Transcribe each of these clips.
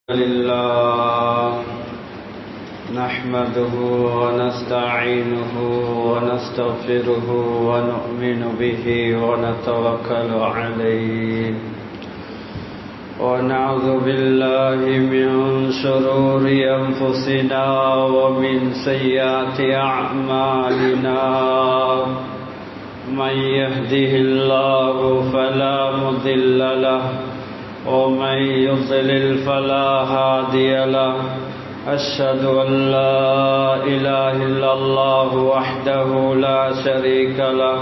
لله نحمده ونستعينه ونستغفره ونؤمن به ونتوكل عليه ونعوذ بالله من شرور أنفسنا ومن سيئات أعمالنا من يهده الله فلا مضل له ومن يضلل فلا هادي له أشهد أن لا إله إلا الله وحده لا شريك له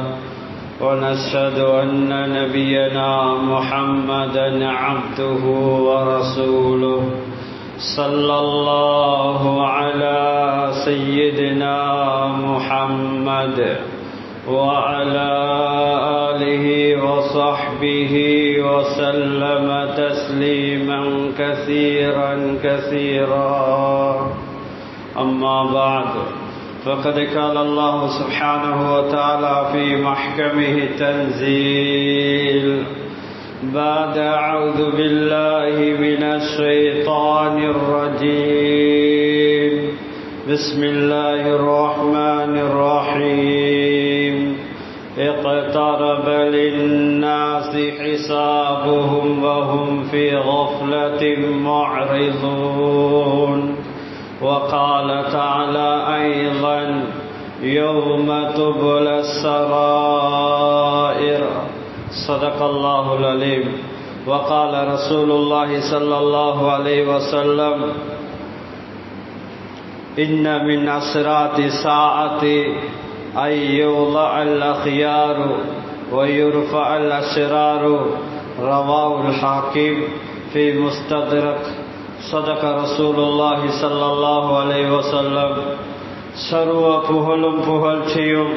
ونشهد أن نبينا محمدا عبده ورسوله صلى الله على سيدنا محمد وعلى آله وصحبه وسلم تسليما كثيرا أما بعد فقد قال الله سبحانه وتعالى في محكمه تنزيل بعد أعوذ بالله من الشيطان الرجيم بسم الله الرحمن الرحيم اقترب للناس حسابهم وهم في غفلة معرضون وقال تعالى أيضا يوم تبلى السرائر صدق الله العليم وقال رسول الله صلى الله عليه وسلم إن من أسرات الساعة أن يوضع الأخيار ويرفع الأشرار رواه الحاكم في مستدرك صدق رسول الله صلى الله عليه وسلم சர்வ புகழும் புகழ்ச்சியும்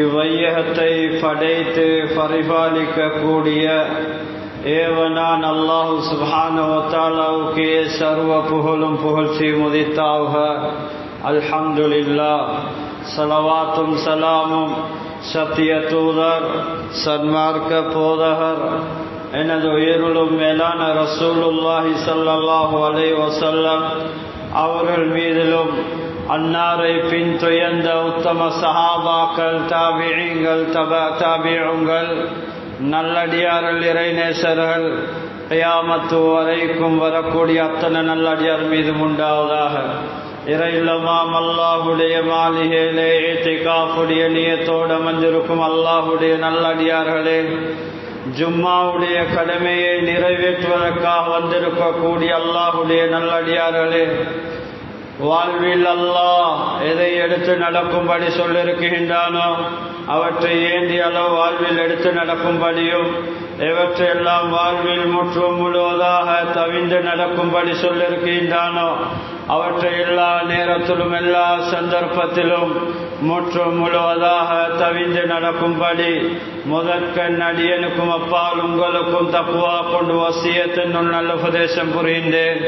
இவ்வையகத்தை படைத்து பரிபாலிக்கக்கூடிய ஏவனான் அல்லாஹு சுப்ஹானஹு வ தஆலாவுக்கே சர்வ புகழும் புகழ்ச்சியும் உரித்தாகுக. அல்ஹம்துலில்லாஹ். ஸலவாத்தும் ஸலாமும் சத்திய தூதர் சன்மார்க்க போதகர் எனது உயிருளும் மேலான ரசூலுல்லாஹி ஸல்லல்லாஹு அலைஹி வஸல்லம் அவர்கள் மீதிலும் அன்னாரை பின் துயர்ந்த உத்தம சஹாபாக்கள் தாபிஈன்கள் தாபிஊன்கள் நல்லடியார்கள் இறைநேசர்கள் கியாமத்து வரைக்கும் வரக்கூடிய அத்தனை நல்லடியார் மீது உண்டாவதாக. இறையில்லமாம் அல்லாஹுடைய மாளிகையிலே இத்திகாஃபுடைய நியத்தோடு அமர்ந்திருக்கும் அல்லாஹுடைய நல்லடியார்களே, ஜும்மாவுடைய கடமையை நிறைவேற்றுவதற்காக வந்திருக்கக்கூடிய அல்லாஹுடைய நல்லடியார்களே, வாழ்வில் அல்லாஹ் எதை எடுத்து நடக்கும்படி சொல்லிருக்கின்றானோ அவற்றை ஏந்திய அளவு வாழ்வில் எடுத்து நடக்கும்படியும் எவற்றையெல்லாம் வாழ்வில் முற்றும் முழுவதாக தவிந்து நடக்கும்படி சொல்லிருக்கின்றானோ அவற்றை எல்லா நேரத்திலும் எல்லா சந்தர்ப்பத்திலும் முற்றும் முழுவதாக தவிந்து நடக்கும்படி முதற்கண் அடியனுக்கும் அப்பால் உங்களுக்கும் தக்வா கொண்டு வசியத்தின் நல்ல உபதேசம் புரிந்தேன்.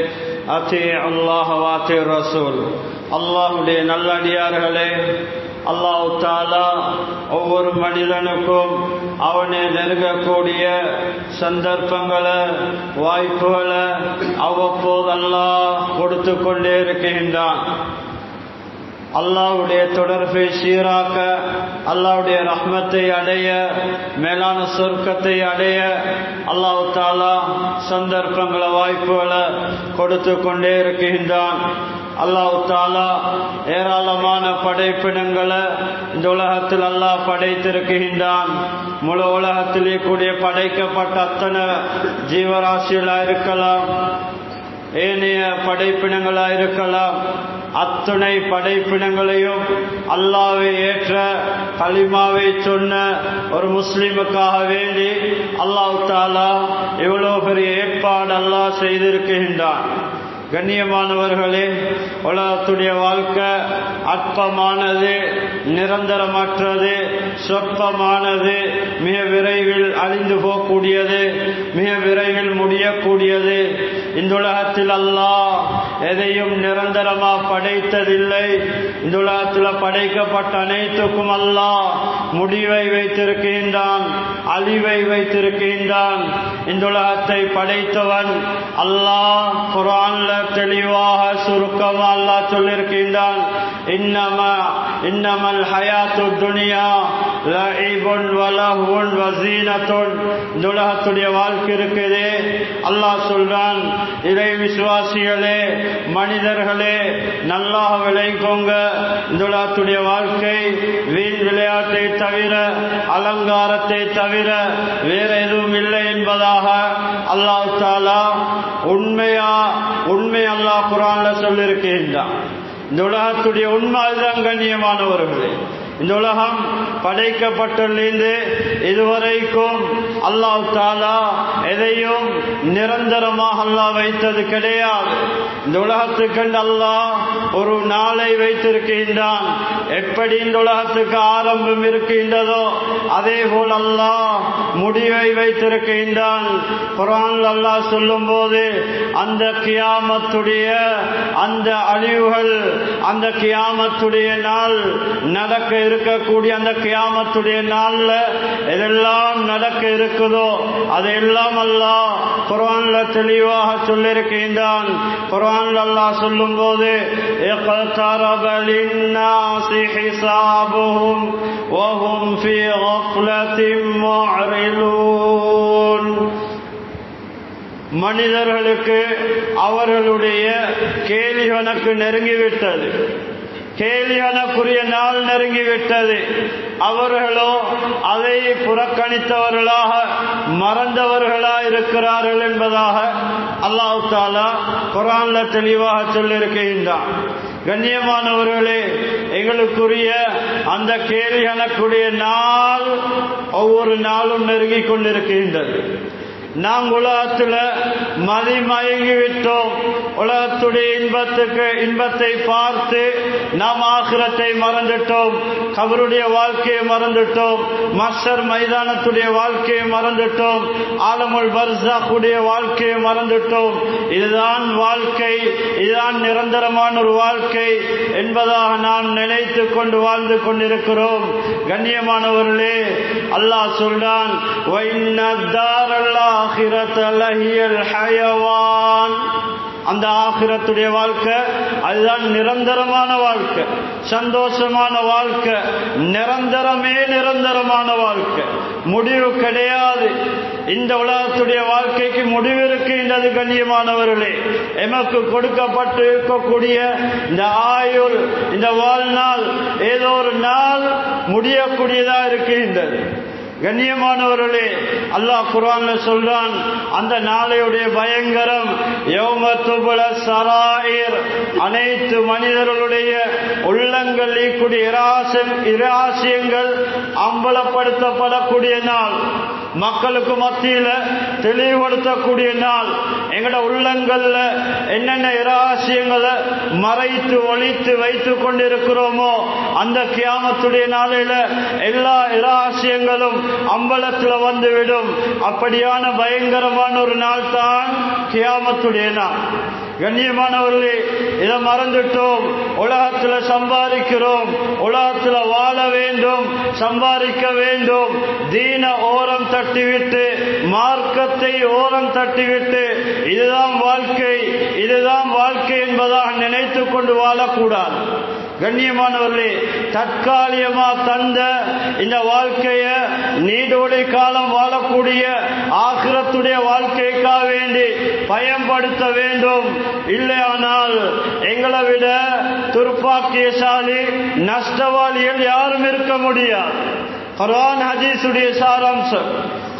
அத்தி அல்லாஹ் வாத்தி ரசூல். அல்லாஹுடைய நல்லடியார்களே, அல்லாஹ் தஆலா ஒவ்வொரு மனிதனுக்கும் அவனை நெருங்கக்கூடிய சந்தர்ப்பங்களை வாய்ப்புகளை அவ்வப்போது அல்லாஹ் கொடுத்து கொண்டே இருக்கின்றான். அல்லாஹ்வுடைய தொடர்பை சீராக்க, அல்லாஹ்வுடைய ரஹ்மத்தை அடைய, மேலான சொர்க்கத்தை அடைய அல்லாஹ் தஆலா சந்தர்ப்பங்களை வாய்ப்புகளை கொடுத்து கொண்டே இருக்கின்றான். அல்லாஹ் தஆலா ஏராளமான படைப்பினங்களை இந்த உலகத்தில் அல்லாஹ் படைத்திருக்கின்றான். முழு உலகத்திலே கூடிய படைக்கப்பட்ட அத்தனை ஜீவராசிகளா இருக்கலாம், ஏனைய படைப்பினங்களா இருக்கலாம், அத்துணை படைப்பினங்களையும் அல்லாஹ்வை ஏற்ற கலிமாவை சொன்ன ஒரு முஸ்லிமுக்காக வேண்டி அல்லாஹ் தஆலா இவ்வளவு பெரிய ஏற்பாடு அல்லாஹ் செய்திருக்கின்றான். கண்ணியமானவர்களே, உலகத்துடைய வாழ்க்கை அற்பமானது, நிரந்தரமற்றது, சொற்பமானது, மிக விரைவில் அழிந்து போகக்கூடியது, மிக விரைவில் முடியக்கூடியது. இந்த உலகத்தில் அல்லாஹ் எதையும் நிரந்தரமா படைத்ததில்லை. இந்த உலகத்தில் படைக்கப்பட்ட அனைத்துக்கும் அல்லாஹ் முடிவை வைத்திருக்கின்றான், அழிவை வைத்திருக்கின்றான். இந்த உலகத்தை படைத்தவன் அல்லாஹ். குர்ஆன்ல தெளிவாக சுருக்கமா அல்லாஹ் சொல்லியிருக்கின்றான், இன்னமல் ஹயாத்து துனியா லஇபுன் வலஹுன் வஸீனத்துன். இந்த உலகத்துடைய வாழ்க்கை இருக்குதே, அல்லாஹ் சொல்றான், இறை விசுவாசிகளே, மனிதர்களே, நல்லா விளைக்கோங்க. இந்த உலகத்துடைய வாழ்க்கை வீண் விளையாட்டை தவிர, அலங்காரத்தை தவிர வேற எதுவும் இல்லை என்பதாக அல்லாஹ் தஆலா உண்மை அல்லாஹ் குர்ஆன்ல சொல்லியிருக்கின்றான். இந்த உலகத்துடைய உண்மை அதுதான் கண்ணியமானவர்களே. இந்த உலகம் படைக்கப்பட்டிருந்து இதுவரைக்கும் அல்லாஹ் தஆலா எதையும் நிரந்தரமாக அல்லாஹ் வைத்தது கிடையாது. இந்த உலகத்துக்கு அல்லாஹ் ஒரு நாளை வைத்திருக்கின்றான். எப்படி இந்த உலகத்துக்கு ஆரம்பம் இருக்கின்றதோ அதே போல் அல்லாஹ் முடிவை வைத்திருக்கின்றான். குர்ஆன்ல அல்லாஹ் சொல்லும் போது அந்த கியாமத்துடைய அந்த அழிவுகள், அந்த கியாமத்துடைய நாள் நடக்க இருக்கக்கூடிய அந்த கியாமத்துடைய நாள்ல எதெல்லாம் நடக்க இருக்குதோ அதெல்லாம் அல்லாஹ் குர்ஆன்ல தெளிவாக சொல்லியிருக்கின்றான். குர்ஆன்ல அல்லாஹ் சொல்லும் போது இக்தரப லின்னாஸி ஹிசாபுஹும் வஹும் ஃபீ கஃலத்தின் முஅரிலூன். மனிதர்களுக்கு அவர்களுடைய கேலி கணக்கு நெருங்கிவிட்டது, கேலி கணக்குரிய நாள் நெருங்கிவிட்டது. அவர்களோ அதை புறக்கணித்தவர்களாக மறந்தவர்களாக இருக்கிறார்கள் என்பதாக அல்லாஹ் தஆலா குர்ஆன்ல தெளிவாக சொல்லியிருக்கின்றான். கண்ணியமானவர்களே, எங்களுக்குரிய அந்த கேலி கணக்குடைய நாள் ஒவ்வொரு நாளும் நெருங்கிக் கொண்டிருக்கின்றது. நாம் உலகத்துல மதிமயங்கிவிட்டோம். உலகத்துடைய இன்பத்தை பார்த்து நாம் ஆகிரத்தை மறந்துட்டோம், கபருடைய வாழ்க்கையை மறந்துட்டோம், மஹ்ஷர் மைதானத்துடைய வாழ்க்கையை மறந்துட்டோம், ஆலமுல் பர்ஸாக்குடைய வாழ்க்கையை மறந்துட்டோம். இதுதான் வாழ்க்கை, இதுதான் நிரந்தரமான ஒரு வாழ்க்கை என்பதாக நாம் நினைத்து கொண்டு வாழ்ந்து கொண்டிருக்கிறோம். கண்ணியமானவர்களே, அல்லாஹ் சொல்றான், அந்த ஆகிரத்துடைய வாழ்க்கை அதுதான் நிரந்தரமான வாழ்க்கை, சந்தோஷமான வாழ்க்கை, நிரந்தரமான வாழ்க்கை, முடிவு கிடையாது. இந்த உலகத்துடைய வாழ்க்கைக்கு முடிவு இருக்கின்றது. கண்ணியமானவர்களே, எமக்கு கொடுக்கப்பட்டு இருக்கக்கூடிய இந்த ஆயுள், இந்த வாழ்நாள் ஏதோ ஒரு நாள் முடியக்கூடியதா இருக்கின்றது. கண்ணியமானவர்களே, அல்லாஹ் குர்ஆன்ல சொல்றான், அந்த நாளையுடைய பயங்கரம் யௌம துபுல ஸராயிர். அனைத்து மனிதர்களுடைய உள்ளங்கள் கூடிய இரகசியங்கள் அம்பலப்படுத்தப்படக்கூடிய நாள், மக்களுக்கு மத்தியில தெளிவுபடுத்தக்கூடிய நாள். எங்கட உள்ளங்கள்ல என்னென்ன இரகசியங்களை மறைத்து ஒளித்து வைத்துக் கொண்டிருக்கிறோமோ அந்த கியாமத்துடைய நாளையில எல்லா இரகசியங்களும் அம்பலத்துல வந்துவிடும். அப்படியான பயங்கரமான ஒரு நாள் தான் கியாமத்துடைய நாள். கண்ணியமானவர்களே, இதை மறந்துட்டோம். உலகத்துல சம்பாதிக்கிறோம், உலகத்துல வாழ வேண்டும், சம்பாதிக்க வேண்டும். தீன ஓரம் தட்டிவிட்டு, மார்க்கத்தை ஓரம் தட்டிவிட்டு இதுதான் வாழ்க்கை, இதுதான் வாழ்க்கை என்பதாக நினைத்து கொண்டு வாழக்கூடாது. கண்ணியமானவர்களே, தற்காலிகமா தந்த இந்த வாழ்க்கைய நீடோடி காலம் வாழக்கூடிய ஆகிரத்துடைய வாழ்க்கைக்காக வேண்டி பயன்படுத்த வேண்டும். இல்லையானால் எங்களை விட துர்ப்பாக்கியசாலி நஷ்டவாளிகள் யாரும் இருக்க முடியாது. குர்ஆன் ஹதீஸுடைய சாராம்சம்.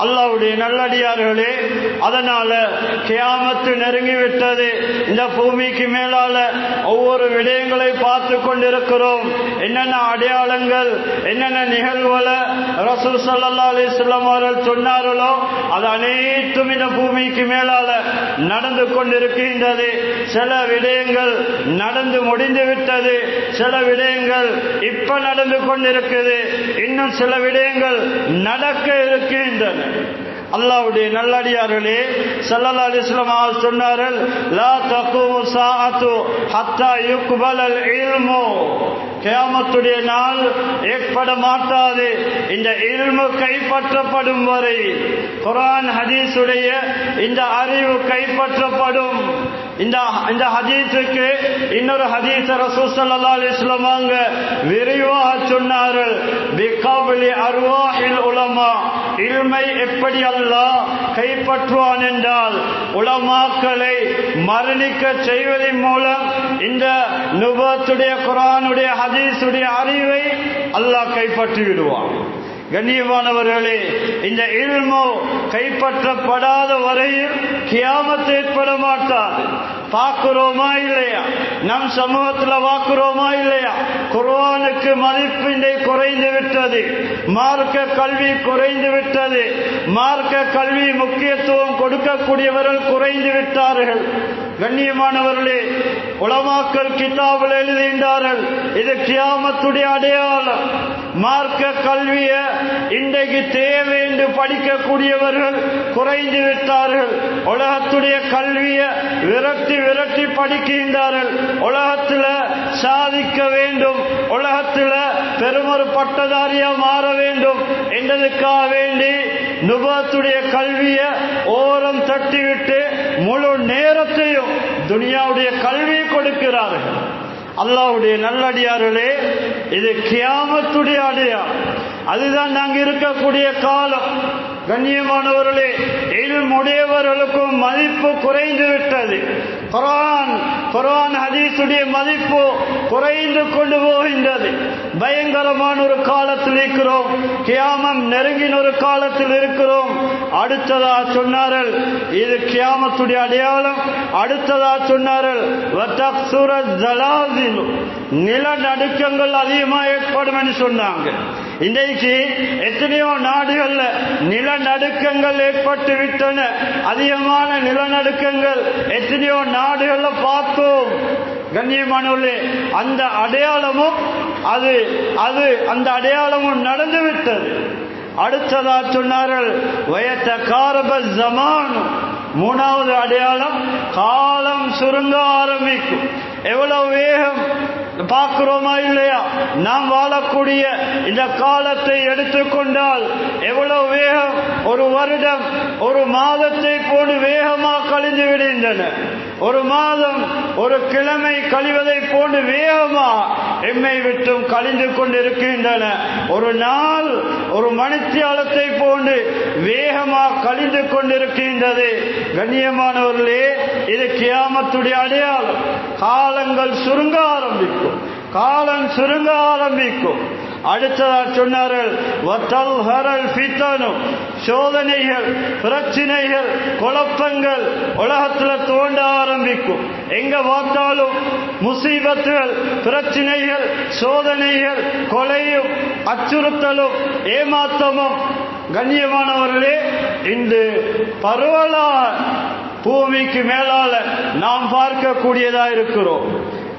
அல்லாஹ்வுடைய நல்லடியார்களே, அதனால கியாமத்து நெருங்கிவிட்டது. இந்த பூமிக்கு மேலால ஒவ்வொரு விடயங்களை பார்த்து கொண்டிருக்கிறோம். என்னென்ன அடையாளங்கள், என்னென்ன நிகழ்வுகளை ரசூல் ஸல்லல்லாஹு அலைஹி வஸல்லம் அவர்கள் சொன்னார்களோ அது அனைத்தும் இந்த பூமிக்கு மேலால நடந்து கொண்டிருக்கின்றது. சில விடயங்கள் நடந்து முடிந்து விட்டது, சில விடயங்கள் இப்ப நடந்து கொண்டிருக்குது, இன்னும் சில விடயங்கள் நடக்க இருக்கின்றன. அல்லாஹ்வுடைய நல்லடியார்களே, ஸல்லல்லாஹு அலைஹி வஸல்லம் சொன்னார்கள், லா தகூமு ஸாஅத்து ஹத்தா யுக்பலல் இல்மு. கியாமத்துடைய நாள் ஏற்பட மாட்டாது இந்த இல்மு கைப்பற்றப்படும் வரை. குர்ஆன் ஹதீஸுடைய இந்த அறிவு கைப்பற்றப்படும். இந்த ஹதீஸுக்கு இன்னொரு ஹதீஸ் ரசூல் ஸல்லல்லாஹு அலைஹி வஸல்லம் விரிவாக சொன்னார்கள், பிகப்லி அர்வாஹில் உலமா. இல்மை எப்படி அல்லாஹ் கைப்பற்றுவான் என்றால், உலமாக்களை மரணிக்க செய்வதன் மூலம் இந்த நுபுவத்துடைய குர்ஆனுடைய ஹதீஸுடைய அறிவை அல்லாஹ் கைப்பற்றி விடுவான். கண்ணியமானவர்களே, இந்த இல்மு கைப்பற்றப்படாத வரையில் கியாமத் ஏற்பட மாட்டாது. பார்க்கிறோமா இல்லையா? நம் சமூகத்தில் பார்க்கிறோமா இல்லையா? குர்ஆனுக்கு மதிப்பு குறைந்து விட்டது. மார்க்க கல்வி குறைந்து விட்டது. மார்க்க கல்வி முக்கியத்துவம் கொடுக்கக்கூடியவர்கள் குறைந்து விட்டார்கள். கண்ணியமானவர்களே, உலமாக்கள் கிதாபில் எழுதுகின்றார்கள், இது கியாமத்துடைய அடையாளம். மார்க்க கல்வியை இன்றைக்கு தேவை என்று படிக்கக்கூடியவர்கள் குறைந்து விட்டார்கள். உலகத்துடைய கல்வியை விரட்டி விரட்டி படிக்கின்றார்கள். உலகத்தில் சாதிக்க வேண்டும், உலகத்தில் பெருமொரு பட்டதாரியா மாற வேண்டும் என்றதுக்காக வேண்டி நுபுவத்துடைய கல்வியை ஓரம் தட்டிவிட்டு முழு நேரத்தையும் துனியாவுடைய கல்வி கொடுக்கிறார்கள். அல்லாஹ்வுடைய நல்லடியார்களே, இது கியாமத்துடைய அடையாளம். அதுதான் நாங்க இருக்கக்கூடிய காலம். கண்ணியமானவர்களே, இல்முடையவர்களுக்கும் மதிப்பு குறைந்து விட்டது. குர்ஆன் ஹதீஸுடைய மதிப்பு குறைந்து கொண்டு போகின்றது. பயங்கரமான ஒரு காலத்தில் இருக்கிறோம். கியாமம் நெருங்கின ஒரு காலத்தில் இருக்கிறோம். அடுத்ததா சொன்னார்கள், இது கியாமத்துடைய அடையாளம். அடுத்ததா சொன்னார்கள், நிலநடுக்கங்கள் அதிகமாக ஏற்படும் என்று சொன்னாங்க. இன்றைக்கு எத்தனையோ நாடுகள்ல நிலநடுக்கங்கள் ஏற்பட்டு விட்டன. அதிகமான நிலநடுக்கங்கள் எத்தனையோ நாடுகள்ல பார்த்தோம். கண்ணியமானவர்களே, அந்த அடையாளமும் அந்த அடையாளமும் நடந்து விட்டது. அடுத்ததா சொன்னார்கள், வயத்தகாரப ஜமான். மூணாவது அடையாளம், காலம் சுருங்க ஆரம்பிக்கும். எவ்வளவு வேகம் பார்க்கிறோமா இல்லையா? நாம் வாழக்கூடிய இந்த காலத்தை எடுத்துக்கொண்டால் எவ்வளவு வேகம்! ஒரு வருடம் ஒரு மாதத்தை போன்று வேகமாக கழிந்து விடுகின்றன. ஒரு மாதம் ஒரு கிழமை கழிவதை போன்று வேகமா எம்மை விட்டும் கழிந்து கொண்டிருக்கின்றன. ஒரு நாள் ஒரு மணித்தியாலத்தை போன்று வேகமாக கழிந்து கொண்டிருக்கின்றது. கண்ணியமானவர்களே, இது கியாமத்துடைய அடையாளம். காலங்கள் சுருங்க ஆரம்பிக்கும். காலம் சுருங்க ஆரம்பிக்கும். அடுத்ததாக சொன்னார்கள், சோதனைகள், பிரச்சனைகள், குழப்பங்கள் உலகத்தில் தோண்ட ஆரம்பிக்கும். எங்க பார்த்தாலும் முசீபத்துகள், பிரச்சனைகள், சோதனைகள், கொலையும் அச்சுறுத்தலும் ஏமாற்றமும். கண்ணியமானவர்களே, இந்த பரவலாக பூமிக்கு மேலால நாம் பார்க்கக்கூடியதா இருக்கிறோம்.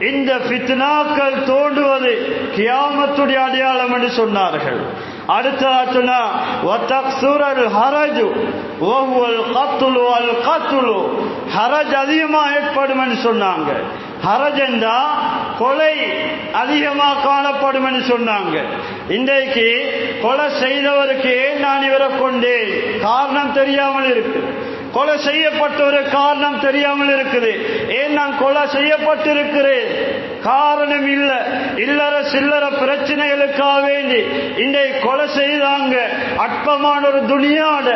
இந்த ஃபித்னாக்கள் தோன்றுவது கியாமத்துடைய அடையாளம் என்று சொன்னார்கள். அடுத்ததா ஹரஜ் அதிகமாக ஏற்படும் என்று சொன்னாங்க. ஹரஜ் என்றா கொலை அதிகமாக காணப்படும் என்று சொன்னாங்க. இன்றைக்கு கொலை செய்தவருக்கு ஏன் நான் இவரை கொண்டேன் காரணம் தெரியாமல் இருக்கு. கொலை செய்யப்பட்ட ஒரு காரணம் தெரியாமல் இருக்குது. ஏன் நான் கொலை செய்யப்பட்டிருக்கிறேன் காரணம் இல்ல. இல்லற சில்லற பிரச்சனைகளுக்காக வேண்டி இன்றைக்கு கொலை செய்தாங்க. அற்பமான ஒரு துனியாட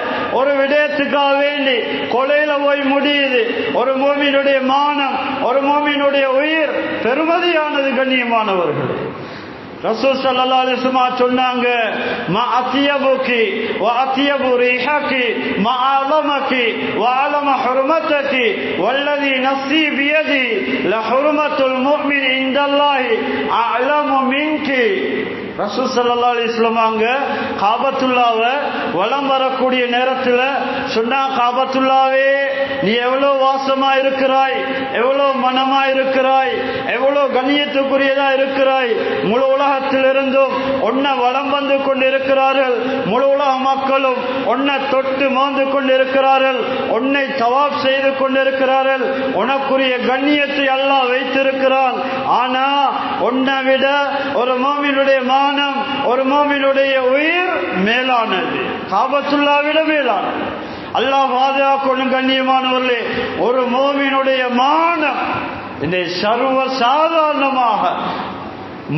ஒரு விடயத்துக்காக வேண்டி கொலையில போய் முடியுது. ஒரு மூமினுடைய மானம், ஒரு மூமினுடைய உயிர் பெருமதியானது. கண்ணியமானவர்கள், ரசூல் ஸல்லல்லாஹு அலைஹி வஸல்லம் சொன்னாங்க, மா அத்தியபுகி வ அத்தியபு ரிஹகி மா அலமகி வ அலம ஹுர்மதகி வல்லதி நஃப்ஸி பியதி லஹுர்மத்துல் முஃமின் இன்தல்லாஹி அஅலமு மின்கி. ரசூல் ஸல்லல்லாஹு அலைஹி வஸல்லம் காபத்துல்லாவை வலம் வரக்கூடிய நேரத்தில் சொன்னா, காபத்துல்லாவே நீ எவ்வளவு வாசமா இருக்கிறாய், எவ்வளவு மனமா இருக்கிறாய், எவ்வளவு கண்ணியத்துக்குரியதா இருக்கிறாய். முழு உலகத்திலிருந்தும் உன்னை வலம் வந்து கொண்டிருக்கிறார்கள். முழு உலக மக்களும் உன்னை தொட்டு மோந்து கொண்டிருக்கிறார்கள். உன்னை தவாப் செய்து கொண்டிருக்கிறார்கள். உனக்குரிய கண்ணியத்தை அல்லாஹ் வைத்திருக்கிறான். ஆனா உன்னை விட ஒரு மோமினுடைய மானம், ஒரு மோமினுடைய உயிர் மேலானது, காபத்துல்லாஹ் விட மேலானது. அல்லாஹ் பாதுகாக்கணும். கண்ணியமானவர்களே, ஒரு மோமினுடைய மானம் இந்த சர்வ சாதாரணமாக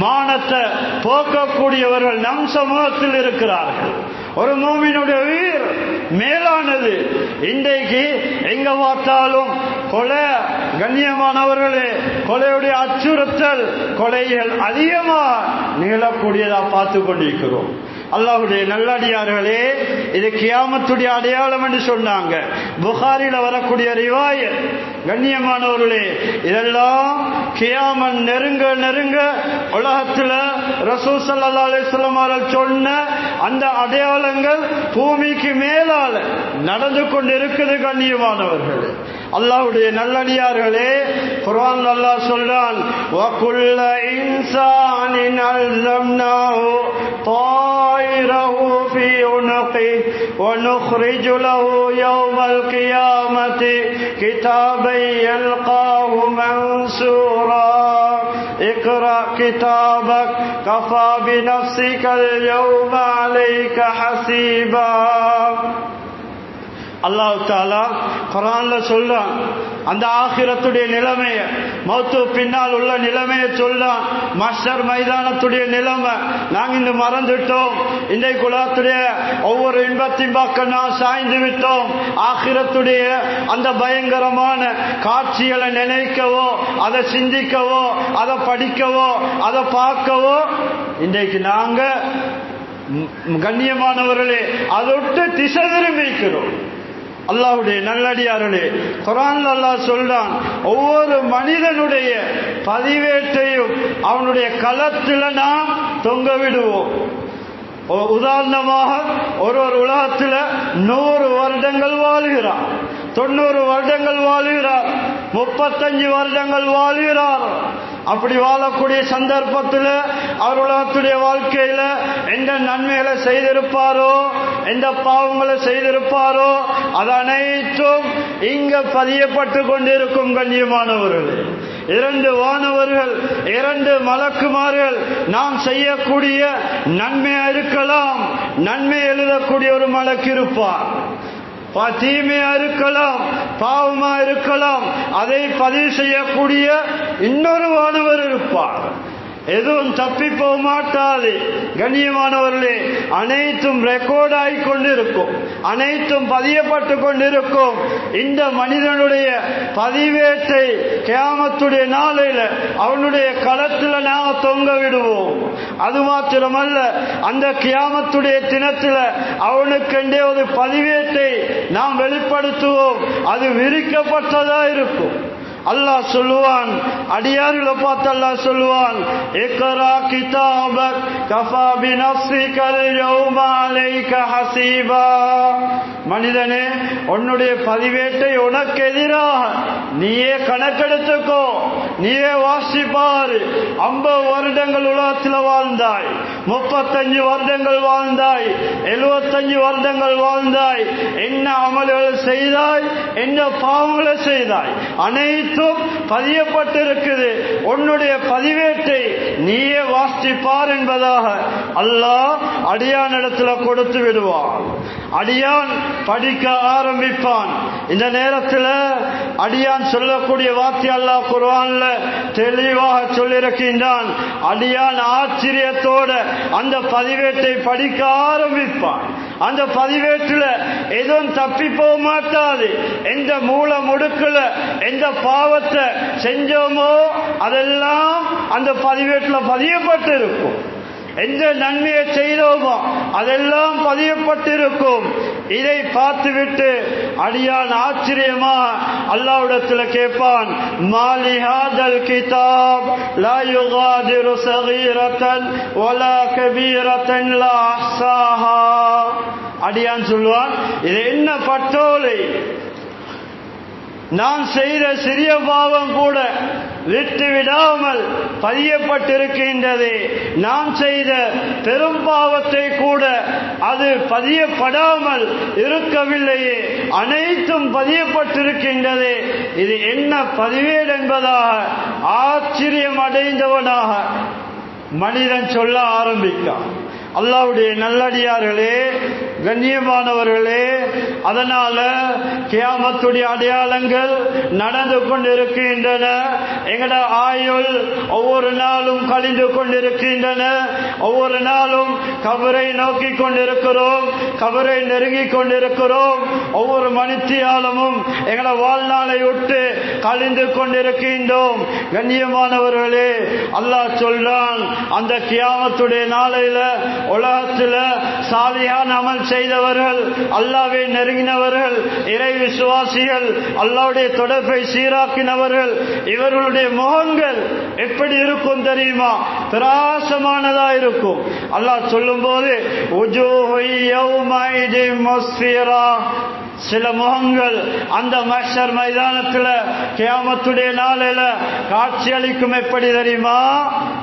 மானத்தை போக்கக்கூடியவர்கள் நம் சமூகத்தில் இருக்கிறார்கள். ஒரு மோமினுடைய உயிர் மேலானது. இன்றைக்கு எங்க பார்த்தாலும் கொலை. கண்ணியமானவர்களே, கொலையுடைய அச்சுறுத்தல், கொலைகள் அதிகமா நிகழக்கூடியதா பார்த்து கொண்டிருக்கிறோம். அல்லாஹ்வுடைய நல்லடியார்களே, இது கியாமத்துடைய அடையாளம் என்று சொன்னாங்க. புகாரில வரக்கூடிய ரிவாயத். கண்ணியமானவர்களே, இதெல்லாம் கியாமத் நெருங்க நெருங்க உலகத்துல ரசூல் ஸல்லல்லாஹு அலைஹி வஸல்லம் அவர்கள் சொன்ன அந்த அடையாளங்கள் பூமிக்கு மேலால நடந்து கொண்டு இருக்குது. கண்ணியமானவர்கள், அல்லாஹ்வுடைய நல்லடியார்களே, குர்ஆன் அல்லாஹ் சொல்றான், வகுல்ல இன்சானின் அல்ஸம்னாஹு தாயிரஹு ஃபீ உனுகி வனுக்ரிஜு லஹு யௌமல் கியாமத்தி கிதாபன் யல்காஹு மன்சூரா இக்ரா கிதாபக் கஃபா பினஃப்ஸிகல் யௌம அலைக ஹஸீபா. அல்லாஹ் தஆலா குர்ஆன்ல சொல்றான் அந்த ஆகிரத்துடைய நிலைமைய, மௌத்து பின்னால் உள்ள நிலைமையை சொல்றான். மஹ்ஷர் மைதானத்துடைய நிலைமை நாங்க இன்று மறந்துட்டோம். இந்த குலத்துடைய ஒவ்வொரு இன்பத்தின் பக்கம் நாம் சாய்ந்து விட்டோம். ஆகிரத்துடைய அந்த பயங்கரமான காட்சிகளை நினைக்கவோ, அதை சிந்திக்கவோ, அதை படிக்கவோ, அதை பார்க்கவோ இன்றைக்கு நாங்க கண்ணியமானவர்களே அதை விட்டு திசை திரும்பிக்கிறோம். அல்லாஹ்வுடைய நல்லடியார்களே, குர்ஆன்ல அல்லாஹ் சொல்றான், ஒவ்வொரு மனிதனுடைய பதிவேட்டையும் அவனுடைய களத்தில் நாம் தொங்க விடுவோம். உதாரணமாக ஒரு உலகத்தில் 100 வருடங்கள் வாழ்கிறார், 90 வருடங்கள் வாழ்கிறார், 35 வருடங்கள் வாழ்கிறார். அப்படி வாழக்கூடிய சந்தர்ப்பத்தில் அவர் உலகத்துடைய வாழ்க்கையில எந்த நன்மைகளை செய்திருப்பாரோ, எந்த பாவங்களை செய்திருப்பாரோ, அது அனைத்தும் இங்க பதியப்பட்டு கொண்டிருக்கும். கண்ணியமானவர்களே, 2 வானவர்கள், 2 மலக்குமார்கள் நாம் செய்யக்கூடிய நன்மையா இருக்கலாம், நன்மை எழுதக்கூடிய ஒரு மலக்கு இருப்பார். தீமையா இருக்கலாம், பாவமா இருக்கலாம், அதை பதிவு செய்யக்கூடிய இன்னொரு வானவர் இருப்பார். எதுவும் தப்பி போக மாட்டாது. கண்ணியமானவர்களே, அனைத்தும் ரெக்கார்ட் ஆகி கொண்டிருக்கும், அனைத்தும் பதியப்பட்டு கொண்டிருக்கும். இந்த மனிதனுடைய பதிவேட்டை கியாமத்துடைய நாளையில அவனுடைய களத்தில் நாம் தொங்க விடுவோம். அது மாத்திரமல்ல, அந்த கியாமத்துடைய தினத்தில் அவனுக்கெண்டே ஒரு பதிவேட்டை நாம் வெளிப்படுத்துவோம். அது விரிக்கப்பட்டதா இருக்கும். அல்லாஹ் சொல்லுவான், அடியார்களை பார்த்து அல்லாஹ் சொல்லுவான், இக்ரா கிதாபக் கஃபா பினஃப்ஸிகல் யௌம அலைக ஹஸீபா. மனிதனே, உன்னுடைய பதிவேட்டை உனக்கு எதிராக நீயே கணக்கெடுத்துக்கோ, நீயே வாசிப்பாரு. 50 வருடங்கள் உலகத்தில் வாழ்ந்தாய், 35 வருடங்கள் வாழ்ந்தாய், 75 வருடங்கள் வாழ்ந்தாய், என்ன அமல்கள் செய்தாய், என்ன பாவங்களை செய்தாய், அனைத்தும் பதியப்பட்டிருக்குது. உன்னுடைய பதிவேட்டை நீயே வாசிப்பார் என்பதாக அல்லாஹ் அடியானிடத்தில் கொடுத்து விடுவான். அடியான் படிக்க ஆரம்பிப்பான். இந்த நேரத்தில் அடியான் சொல்லக்கூடிய வார்த்தை அல்லாஹ் குர்ஆன்ல தெளிவாக சொல்லியிருக்கின்றான். அடியான் ஆச்சரியத்தோட அந்த பதிவேட்டை படிக்க ஆரம்பிப்பான். அந்த பதிவேட்டில் எதுவும் தப்பி போக மாட்டாது. எந்த மூல முடுக்கல எந்த பாவத்தை செஞ்சோமோ அதெல்லாம் அந்த பதிவேட்டில் பதியப்பட்டு இருக்கும். எந்த நன்மையை செய்தோமோ அதெல்லாம் பதியப்பட்டிருக்கும். இதை பார்த்துவிட்டு அடியான் ஆச்சரியமா அல்லாஹ்விடத்தில் கேட்பான், மாலி ஹாதல் கிதாப் லா யுகாதிரு ஸகீரத்தன் வலா கபீரத்தன் லா அஹ்ஸாஹா. அடியான் சொல்லுவான், இது என்ன பட்டோலை, நான் செய்த சிறிய பாவம் கூட விட்டு விடாமல் பதியப்பட்டிருக்கின்றது. நான் செய்த பெரும் பாவத்தை கூட அது பதியப்படாமல் இருக்கவில்லையே, அனைத்தும் பதியப்பட்டிருக்கின்றது. இது என்ன பதிவேடு என்பதாக ஆச்சரியம் அடைந்தவனாக மனிதன் சொல்ல ஆரம்பித்தான். அல்லாஹ்வுடைய நல்லடியார்களே, கண்ணியமானவர்களே, அதனால கியாமத்துடைய அடையாளங்கள் நடந்து கொண்டிருக்கின்றன. எங்கட ஆயுள் ஒவ்வொரு நாளும் கழிந்து கொண்டிருக்கின்றன. ஒவ்வொரு நாளும் கபரை நோக்கி கொண்டிருக்கிறோம், கபரை நெருங்கி கொண்டிருக்கிறோம். ஒவ்வொரு மணித்தியாலமும் எங்கட வாழ்நாளை விட்டு கழிந்து கொண்டிருக்கின்றோம். கண்ணியமானவர்களே, அல்லாஹ் சொல்றான், அந்த கியாமத்துடைய நாளையில உலகத்தில் சாலிஹான அமல் செய்தவர்கள், அல்லாஹ்வை நெருங்கினவர்கள், இறை விசுவாசிகள், அல்லாஹ்வுடைய தொடர்பை சீராக்கினவர்கள், இவர்களுடைய முகங்கள் எப்படி இருக்கும் தெரியுமா? பிரகாசமானதா இருக்கும். அல்லாஹ் சொல்லும் போது சில முகங்கள் அந்த மஹ்ஷர் மைதானத்தில் கியாமத்துடைய நாளில காட்சி அளிக்கும். எப்படி தெரியுமா?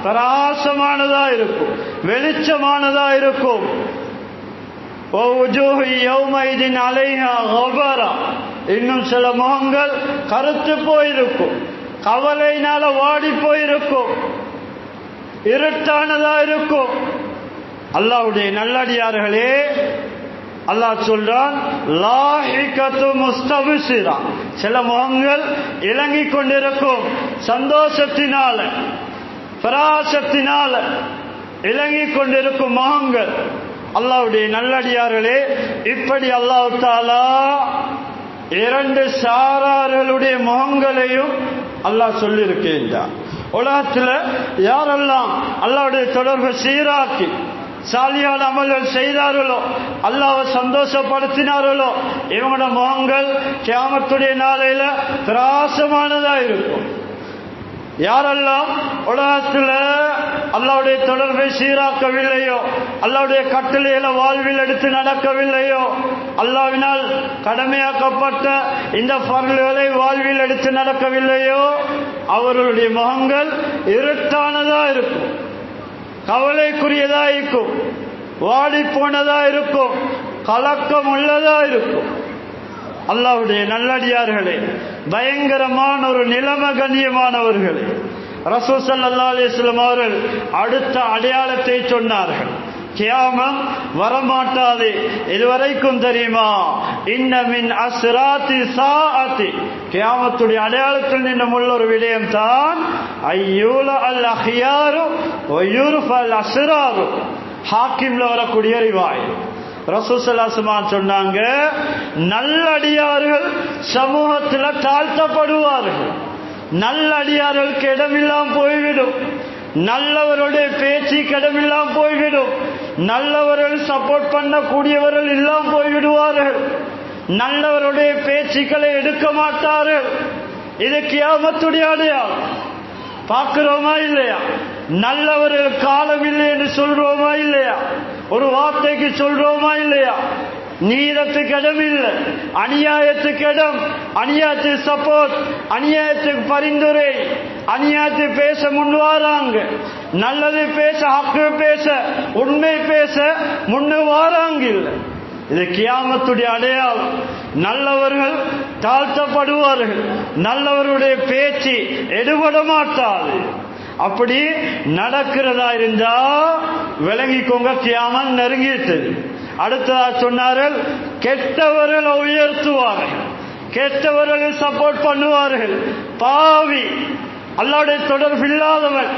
பிரகாசமானதா இருக்கும், வெளிச்சமானதா இருக்கும். இன்னும் சில முகங்கள் கருத்து போயிருக்கும், கவலையினால வாடி போயிருக்கும், இருட்டானதா இருக்கும். அல்லாஹ்வுடைய நல்லடியார்களே, அல்லாஹ் சொல்றான், லாஹிகத்து முஸ்தபிசிரா, சில முகங்கள் இலங்கிக் கொண்டிருக்கும், சந்தோஷத்தினால பிரகாசத்தினால இலங்கிக் கொண்டிருக்கும் முகங்கள். அல்லாஹ்வுடைய நல்லடியார்களே, இப்படி அல்லாஹ் தஆலா இரண்டு சாரார்களுடைய முகங்களையும் அல்லாஹ் சொல்லியிருக்கின்றார். உலகத்தில் யாரெல்லாம் அல்லாஹ்வுடைய தொடர்பை சீராக்கி சாலியான அமல்கள் செய்தார்களோ, அல்லாஹ்வை சந்தோஷப்படுத்தினார்களோ, இவங்களோட முகங்கள் கியாமத்துடைய நாளையில பிரகாசமானதா இருக்கும். யாரெல்லாம் உலகத்தில் அல்லாஹ்வுடைய தொடர்பை சீராக்கவில்லையோ, அல்லாஹ்வுடைய கட்டளைகளை வாழ்வில் எடுத்து நடக்கவில்லையோ, அல்லாஹ்வினால் கடமையாக்கப்பட்ட இந்த ஃபர்லுகளை வாழ்வில் எடுத்து நடக்கவில்லையோ, அவர்களுடைய முகங்கள் இருட்டானதா இருக்கும், கவலைக்குரியதா இருக்கும், வாடி போனதா இருக்கும், கலக்கம் உள்ளதா இருக்கும். அல்லாஹ்வுடைய நல்லடியார்களே, பயங்கரமான ஒரு நிலைமை. கண்ணியமானவர்களே, ரசூல் ஸல்லல்லாஹு அலைஹி வஸல்லம் அவர்கள் அடுத்த அடையாளத்தை சொன்னார்கள். கியாமம் வரமாட்டாது. இதுவரைக்கும் தெரியுமா? இன்ன மின் அஸ்ராத்தி சாஅத்தி, கியாமத்துடைய அடையாளத்தில் நின்றுள்ள ஒரு விடயம் தான் ஐயூல அல் அஹ்யாரு வ யுர்ஃபல் அஸ்ராரு. ஹாக்கிம்ல வரக்கூடிய ரிவாய். ரசூல் ஸல்லல்லாஹு அலைஹி வஸல்லம் சொன்னாங்க, நல்லடியார்கள் சமூகத்தில் தாழ்த்தப்படுவார்கள், நல்லடியார்களுக்கு இடமில்லாம் போய்விடும், நல்லவருடைய பேச்சுக்கு இடமில்லாம் போய்விடும், நல்லவர்கள் சப்போர்ட் பண்ணக்கூடியவர்கள் எல்லாம் போய்விடுவார்கள், நல்லவருடைய பேச்சுக்களை எடுக்க மாட்டார்கள். இது கியாமத்துடைய அடையாளம். பார்க்கிறோமா இல்லையா? நல்லவர்கள் காலம் இல்லை என்று சொல்றோமா இல்லையா? ஒரு வார்த்தைக்கு சொல்றோமா இல்லையா? நீதத்துக்கு இடம் இல்லை, அநியாயத்துக்கு இடம், அநியாயத்துக்கு சப்போர்ட், அநியாயத்துக்கு பரிந்துரை, அநியாயத்துக்கு பேச முன்வாராங்க, நல்லது பேச, ஹக்கு பேச, உண்மை பேச முன்னு வாராங்க இல்லை. இது கியாமத்துடைய அடையாளம். நல்லவர்கள் தாழ்த்தப்படுவார்கள், நல்லவருடைய பேச்சு எடுபட மாட்டாது. அப்படி நடக்கிறதா இருந்தா விளங்கிக்கோங்க, கியாமம் நெருங்கிட்டது. அடுத்ததா சொன்னார்கள், கெட்டவர்கள் உயர்த்துவார்கள், கெட்டவர்கள் சப்போர்ட் பண்ணுவார்கள். பாவி, அல்லாஹ்வுடைய தொடர்பு இல்லாதவன்,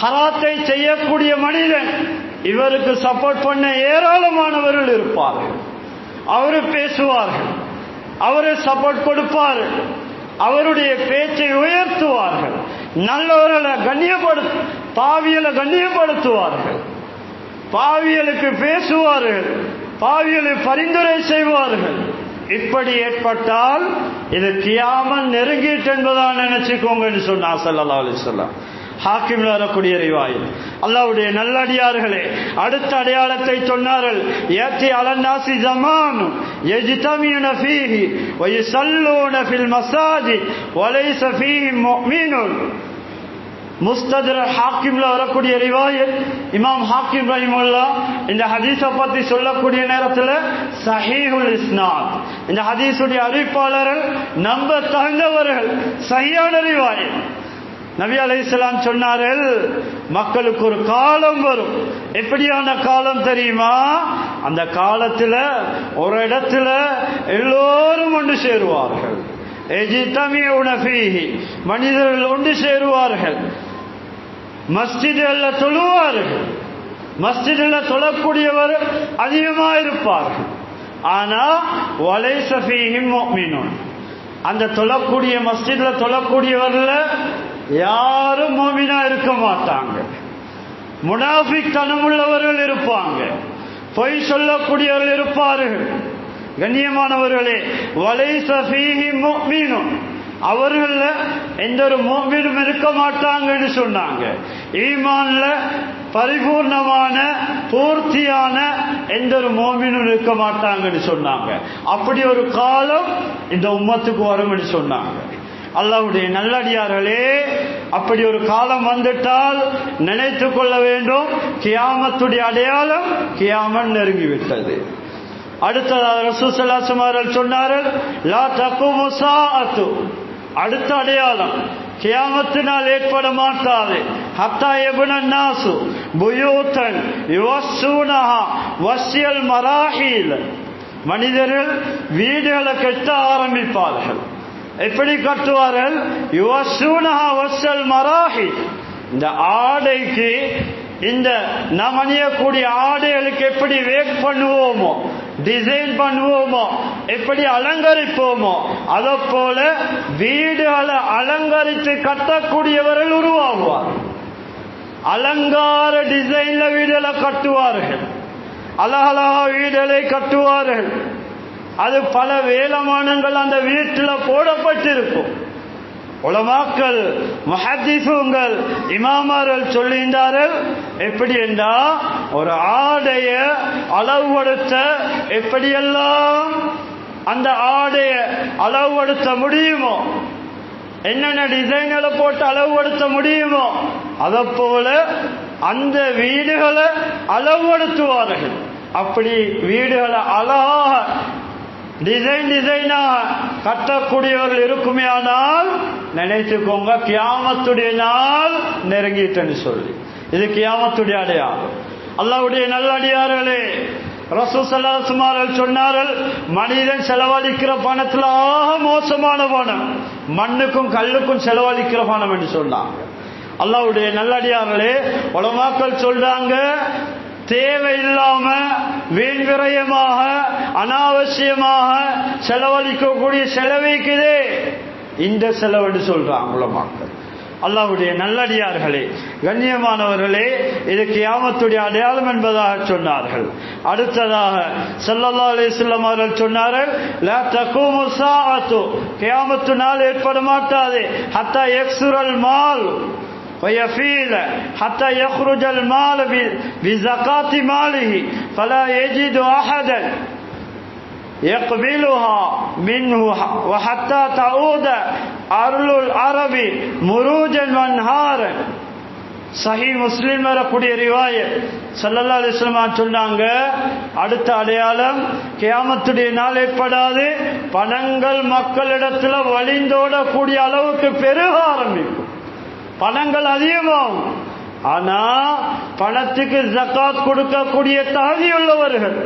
ஹராத்தை செய்யக்கூடிய மனிதன், இவருக்கு சப்போர்ட் பண்ண ஏராளமானவர்கள் இருப்பார்கள். அவரு பேசுவார்கள், அவரு சப்போர்ட் கொடுப்பார்கள், அவருடைய பேச்சை உயர்த்துவார்கள், நல்லவர்களை கண்ணியப்படுத்த, பாவியலை கண்ணியப்படுத்துவார்கள், பாவியலுக்கு பேசுவார்கள், பாவியலை பரிந்துரை செய்வார்கள். இப்படி ஏற்பட்டால் இது கியாமத் நெருங்கிட்டு என்பதான் நினைச்சுக்கோங்க என்று சொன்னார் ஸல்லல்லாஹு அலைஹி வஸல்லம். ஹாக்கிம்ல வரக்கூடிய ரிவாயத். அல்லாஹ்வுடைய நல்லடியார்களே, அடுத்த அடையாளத்தை சொன்னார்கள். யாத்தி அலன்னாசி ஜமானு யஜ்தமியுன ஃபீஹி வ யுஸல்லூன ஃபில் மஸாஜித் வ லைஸ ஃபீஹி முஃமினுன். முஸ்தத்ரக் ஹாக்கிம்ல வரக்கூடிய ரிவாயத். இமாம் ஹாக்கிம் ரஹிமஹுல்லாஹ் இந்த ஹதீஸை பத்தி சொல்லக்கூடிய நேரத்தில் சஹீஹுல் இஸ்னாத், இந்த ஹதீஸுடைய அறிவிப்பாளர்கள் நம்ப தகுந்தவர்கள், சஹீஹான ரிவாயத். நபி அலைஹிஸ்ஸலாம் சொன்னார்கள், மக்களுக்கு ஒரு காலம் வரும். எப்படியான காலம் தெரியுமா? அந்த காலத்துல ஒரு இடத்துல எல்லோரும் ஒன்று சேருவார்கள். மனிதர்கள் ஒன்று சேருவார்கள். மஸ்ஜிதுல தொழுவார்கள். மஸ்ஜிதுல தொழக்கூடியவர் அதிகமாக இருப்பார்கள். ஆனா வலைஸ ஃபீஹிம் முஃமினூன், அந்த தொழக்கூடிய மஸ்ஜிதுல தொழக்கூடியவர்ல யாரும் முஃமினா இருக்க மாட்டாங்க. முனாஃபிக் தனமுள்ளவர்கள் இருப்பாங்க. பொய் சொல்லக்கூடியவர்கள் இருப்பார்கள். கண்ணியமானவர்களே, வலைஸ ஃபீஹிம் முஃமினூன், அவர்கள் எந்த ஒரு முஃமினும் இருக்க மாட்டாங்கன்னு சொன்னாங்க. ஈமான்ல பரிபூர்ணமான பூர்த்தியான எந்த ஒரு முஃமினும் இருக்க மாட்டாங்கன்னு சொன்னாங்க. அப்படி ஒரு காலம் இந்த உம்மத்துக்கு வரும்னு சொன்னாங்க. அல்லாஹ்வுடைய நல்லடியார்களே, அப்படி ஒரு காலம் வந்துட்டால் நினைத்து கொள்ள வேண்டும், கியாமத்துடைய அடையாளம் கியாமத் நெருங்கிவிட்டது. அடுத்ததாக ரசூல் ஸல்லல்லாஹு அலைஹி வஸல்லம் சொன்னார்கள், லா தகுமு ஸாஅத்து, அடுத்த அடையாளம் கியாமத்தினால் ஏற்பட மாட்டாது. ஹத்தா யபுன நாசு புயூதன் யுவஸ்ஸூனஹா வஸ்யல் மராஹில், மனிதர்கள் வீடுகளை கட்ட ஆரம்பிப்பார்கள். எப்படி கட்டுவார்கள்? யுவஸ்ஸூனஹா வஸ்யல் மராஹில், இந்த ஆடைக்கு, இந்த நாம் அணியக்கூடிய ஆடைகளுக்கு எப்படி வேக் பண்ணுவோமோ, டிசைன் பண்ணுவோமோ, எப்படி அலங்கரிப்போமோ, அதை போல வீடுகளை அலங்கரித்து கட்டக்கூடியவர்கள் உருவாகுவார். அலங்கார டிசைன்ல வீடுகளை கட்டுவார்கள். அழகழகா வீடுகளை கட்டுவார்கள். அது பல வேலமானங்கள் அந்த வீட்டில் போடப்பட்டிருக்கும். உலமாக்கள், முஹத்திஸுங்கள், இமாமார்கள் சொல்லுகின்றார்கள், எப்படி என்றா ஒரு ஆடைய அளவுபடுத்த எப்படியெல்லாம் அந்த ஆடைய அளவுபடுத்த முடியுமோ, என்னென்ன டிசைன்களை போட்டு அளவுபடுத்த முடியுமோ, அதை போல அந்த வீடுகளை அளவுபடுத்துவார்கள். அப்படி வீடுகளை அழகாக டிசைனாக கட்டக்கூடியவர்கள் இருக்குமே. ஆனால் நினைத்துக்கோங்க, கியாமத்துடைய நாள் நெருங்கிட்டன்னு சொல்லி. இது கியாமத்துடைய அடையாளம். அல்லாஹ்வுடைய நல்லடியார்களே, ரசூல் ஸல்லல்லாஹு அலைஹி வஸல்லம் சொன்னார்கள், மனிதன் செலவழிக்கிற பணத்துல ஆக மோசமான பணம் மண்ணுக்கும் கல்லுக்கும் செலவழிக்கிற பணம் என்று சொன்னாங்க. அல்லாஹ்வுடைய நல்லடியார்களே, உலமாக்கள் சொல்றாங்க, தேவையில்லாம வீண் விரயமாக அனாவசியமாக செலவழிக்கக்கூடிய செலவைக்குதே இந்த செலவு சொல்றாங்க உலமாக்கள். அல்லாஹ்வுடைய நல்லடியார்களே, கண்ணியமானவர்களே, இது கியாமத்துடைய அடையாளம் என்பதாக சொன்னார்கள். அடுத்ததாக ஸல்லல்லாஹு அலைஹி வஸல்லம் அவர்கள் சொன்னார்கள், லா தகுமு ஸாஅத்து, கியாமத்து நாள் ஏற்பட மாட்டாது. ஹத்தா யக்ஸுரல் மால் ويفيل حتى يخرج المال بزكاة ماله فلا يجد أحدا يقبلها منه وحتى تعود أرض العرب مروجا وانهارا. சஹீ முஸ்லிம் வரக்கூடிய ரிவாயத். ஸல்லல்லாஹு அலைஹி வஸல்லம் சொன்னாங்க, அடுத்த அடையாளம் கியாமத்துடைய நாள் ஏற்படாது. பணங்கள் மக்களிடத்துல வழிந்தோடக்கூடிய அளவுக்கு பெருக ஆரம்பிக்கும். பணங்கள் அதிகமாகும். ஆனா பணத்துக்கு ஜகாத் கொடுக்கக்கூடிய தகுதியுள்ளவர்கள்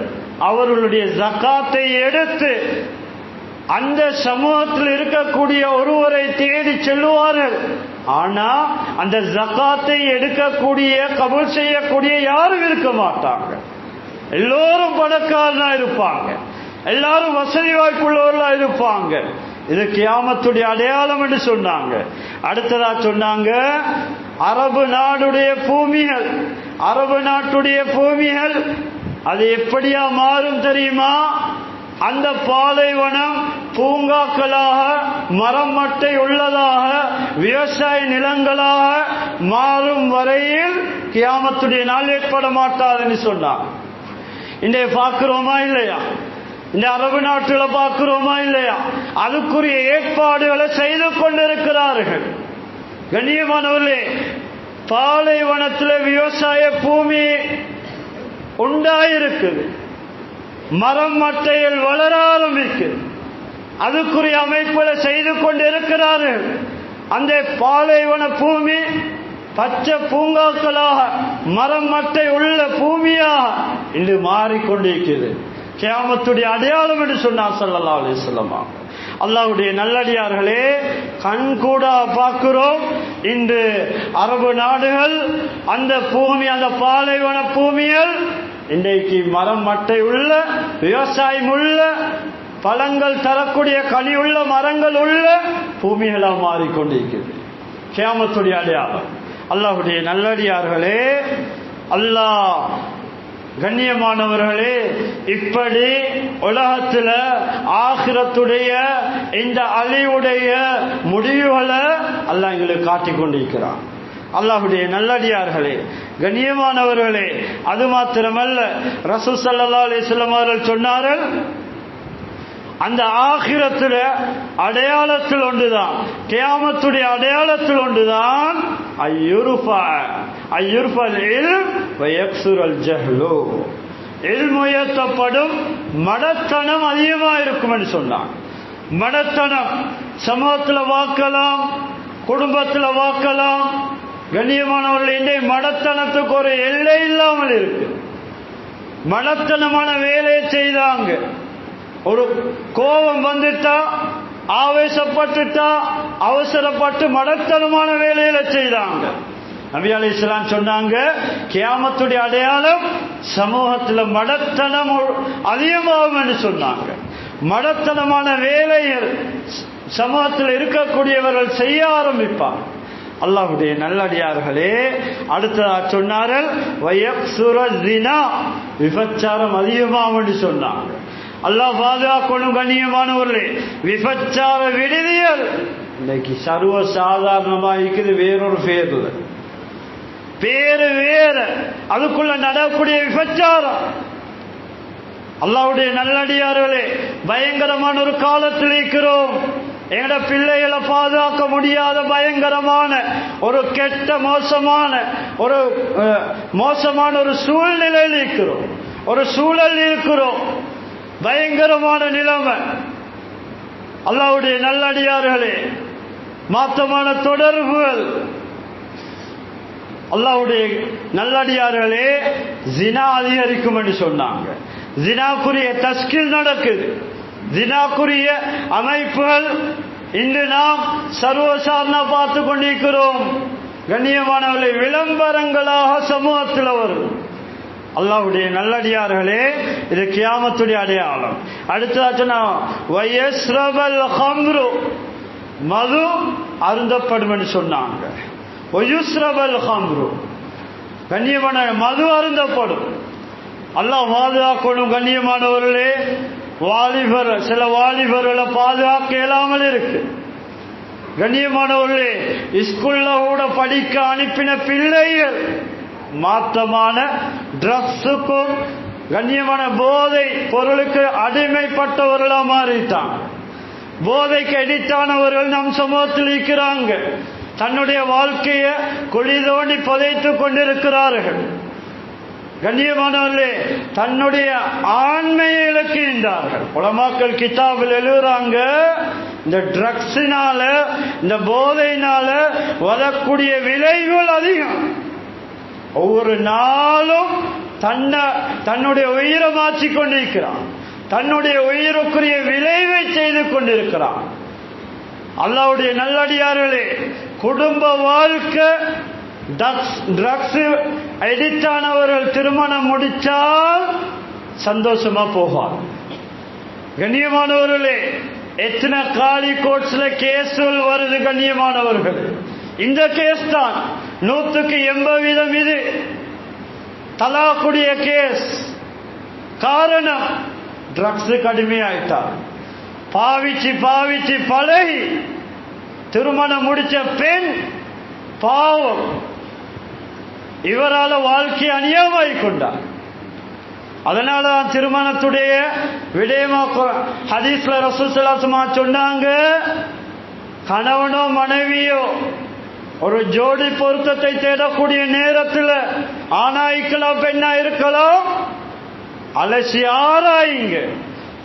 அவர்களுடைய ஜகாத்தை எடுத்து அந்த சமூகத்தில் இருக்கக்கூடிய ஒருவரை தேடி செல்லுவார்கள். ஆனா அந்த ஜகாத்தை எடுக்கக்கூடிய, கபூல் செய்யக்கூடிய யாரும் இருக்க மாட்டாங்க. எல்லோரும் பணக்காரனா இருப்பாங்க, எல்லாரும் வசதி வாய்ப்புள்ளவர்களா இருப்பாங்க. இது கியாமத்துடைய அடையாளம் என்று சொன்னாங்க. அடுத்ததா சொன்னாங்க, அரபு நாடுடைய பூமிகள், அரபு நாட்டுடைய பூமிகள் அது எப்படியா மாறும் தெரியுமா? அந்த பாலைவனம் பூங்காக்களாக, மரம் மட்டை உள்ளதாக, விவசாய நிலங்களாக மாறும் வரையில் கியாமத்துடைய நாள் ஏற்பட மாட்டாதுன்னு சொன்னார். இன்றைய பார்க்கிறோமா இல்லையா? இந்த அரபு நாட்டில் பார்க்கிறோமா இல்லையா? அதுக்குரிய ஏற்பாடுகளை செய்து கொண்டிருக்கிறார்கள். கண்ணியமானவர்களே, பாலைவனத்தில் விவசாய பூமி உண்டாயிருக்குது, மரம் மட்டைகள் வளர ஆரம்பிக்குது, அதுக்குரிய அமைப்புகளை செய்து கொண்டிருக்கிறார்கள். அந்த பாலைவன பூமி பச்சை பூங்காக்களாக மரம் மட்டை உள்ள பூமியாக இன்று மாறிக்கொண்டிருக்கிறது. கியாமத்துடைய அடையாளம் என்று சொன்னார் ஸல்லல்லாஹு அலைஹி வஸல்லம். அல்லாஹ்வுடைய நல்லடியார்களே, கண்கூட பார்க்கிறோம். இன்று அரபு நாடுகள் அந்த பூமி, அந்த பாலைவன பூமிகள் இன்றைக்கு மரம் மட்டை உள்ள, விவசாயம் உள்ள, பழங்கள் தரக்கூடிய கனி உள்ள மரங்கள் உள்ள பூமிகளாக மாறிக்கொண்டிருக்கிறது. கியாமத்துடைய அடையாளம். அல்லாஹ்வுடைய நல்லடியார்களே, அல்லாஹ் கண்ணியமானவர்களே, இப்படி உலகத்தில் ஆகிரத்துடைய இந்த அழிவுடைய முடிவுகளை அல்லாஹ் எங்களுக்கு காட்டிக் கொண்டிருக்கிறான். அல்லாஹ்வுடைய நல்லடியார்களே, கண்ணியமானவர்களே, அது மாத்திரமல்ல, ரசூல் ஸல்லல்லாஹு அலைஹி வஸல்லம் அவர்கள் சொன்னார்கள், அந்த ஆகிரத்துல அடையாளத்தில் ஒன்றுதான், கியாமத்துடைய அடையாளத்தில் ஒன்றுதான் உயர்த்தப்படும் மடத்தனம் அதிகமாக இருக்கும் என்று சொன்னான். மடத்தனம் சமூகத்தில் வாக்கலாம், குடும்பத்தில் வாக்கலாம். கண்ணியமானவர்கள், இன்றைய மடத்தனத்துக்கு ஒரு எல்லை இல்லாமல் இருக்கு. மடத்தனமான வேலையை செய்தாங்க. ஒரு கோபம் வந்துட்டா, ஆவேசப்பட்டுட்டா, அவசரப்பட்டு மடத்தனமான வேலையில செய்தாங்க. நபி அலைஹிஸ்ஸலாம் சொன்னாங்க, கியாமத்துடைய அடையாளம் சமூகத்தில் மடத்தனம் அதிகமாகும் என்று சொன்னாங்க. மடத்தனமான வேலைகள் சமூகத்தில் இருக்கக்கூடியவர்கள் செய்ய ஆரம்பிப்பார். அல்லாஹ்வுடைய நல்லடியார்களே, அடுத்ததாக சொன்னார்கள், விபச்சாரம் அதிகமாகும் என்று சொன்னாங்க. அல்லாஹ் பாதுகாக்கணும். கண்ணியமானவர்களே, விபச்சார விடுதிகள் இன்னைக்கு சர்வ சாதாரணமாக இருக்குது. வேறொரு பேர்ல பேரு வேற, அதுக்குள்ள நடக்கூடிய விபச்சாரம். அல்லாஹ்வுடைய நல்லடியார்களே, பயங்கரமான ஒரு காலத்தில் இருக்கிறோம். எங்கட பிள்ளைகளை பாதுகாக்க முடியாத பயங்கரமான ஒரு கெட்ட மோசமான ஒரு சூழ்நிலையில் இருக்கிறோம், ஒரு சூழல் இருக்கிறோம். பயங்கரமான நிலைமை. அல்லாஹ்வுடைய நல்லடியார்களே, மாற்றமான தொடர்புகள். அல்லாஹ்வுடைய நல்லடியார்களே, ஜினா அதிகரிக்கும் என்று சொன்னாங்க. ஜினாக்குரிய தஸ்கில் நடக்குது. ஜினாக்குரிய அமைப்புகள் இன்று நாம் சர்வசாதாரண பார்த்து கொண்டிருக்கிறோம். கண்ணியமானவர்களை, விளம்பரங்களாக சமூகத்தில் வரும். அல்லாஹ்வுடைய நல்லடியார்களே, இது கியாமத்துடைய அடையாளம். அடுத்ததாச்சுன்னா மது அருந்தப்படும் என்று சொன்னாங்க. கண்ணியமான மது அருந்தப்படும். அல்லாஹ் பாதுகாக்கணும். கண்ணியமானவர்களே, சில வாலிபர்களை பாதுகாக்க இயலாமல் இருக்கு. கண்ணியமானவர்களே, ஸ்கூல்ல கூட படிக்க அனுப்பின பிள்ளைகள் மாற்றமான ட்ரக்ஸுக்கும் கண்ணியமான போதை பொருளுக்கு அடிமைப்பட்டவர்களா மாறிட்டாங்க. போதைக்கு அடித்தானவர்கள் நம் சமூகத்தில் இருக்கிறாங்க. தன்னுடைய வாழ்க்கையை குழி தோண்டி புதைத்துக் கொண்டிருக்கிறார்கள். கண்ணியமானவர்களே, தன்னுடைய ஆண்மையை இழக்கின்றார்கள். உலமாக்கள் கிதாபில் எழுதுறாங்க, இந்த ட்ரக்ஸினால, இந்த போதையினால வரக்கூடிய விளைவுகள் அதிகம். ஒவ்வொரு நாளும் தன்னுடைய உயிரை மாற்றிக் கொண்டிருக்கிறான். தன்னுடைய உயிருக்குரிய விளைவை செய்து கொண்டிருக்கிறான். அல்லாஹ்வுடைய நல்லடியார்களே, குடும்ப வாழ்க்கை ட்ரக்ஸ் அடிக்டானவர்கள் திருமணம் முடித்தால் சந்தோஷமா போவார். கண்ணியமானவர்களே, எத்தனை காலி கோர்ட்ஸ்ல கேஸ்கள் வருது. கண்ணியமானவர்கள், இந்த கேஸ் தான் 100% இது தலாக்குடைய கேஸ். காரணம், ட்ரக்ஸுக்கு அடிமையாயிட்டார். பாவிச்சு பழகி திருமணம் முடிச்ச பெண் பாவம், இவரால வாழ்க்கை அநியாயமாய் கொண்டார். அதனாலதான் திருமணத்துடைய விடயமா ஹதீஸ்ல ரசூல் ஸல்லல்லாஹு அலைஹி வஸல்லம் சொன்னாங்க, கணவனோ மனைவியோ ஒரு ஜோடி பொருத்தத்தை தேடக்கூடிய நேரத்தில் ஆணா இருக்கலாம் பெண்ணா இருக்கலாம், அலசி ஆராயுங்க,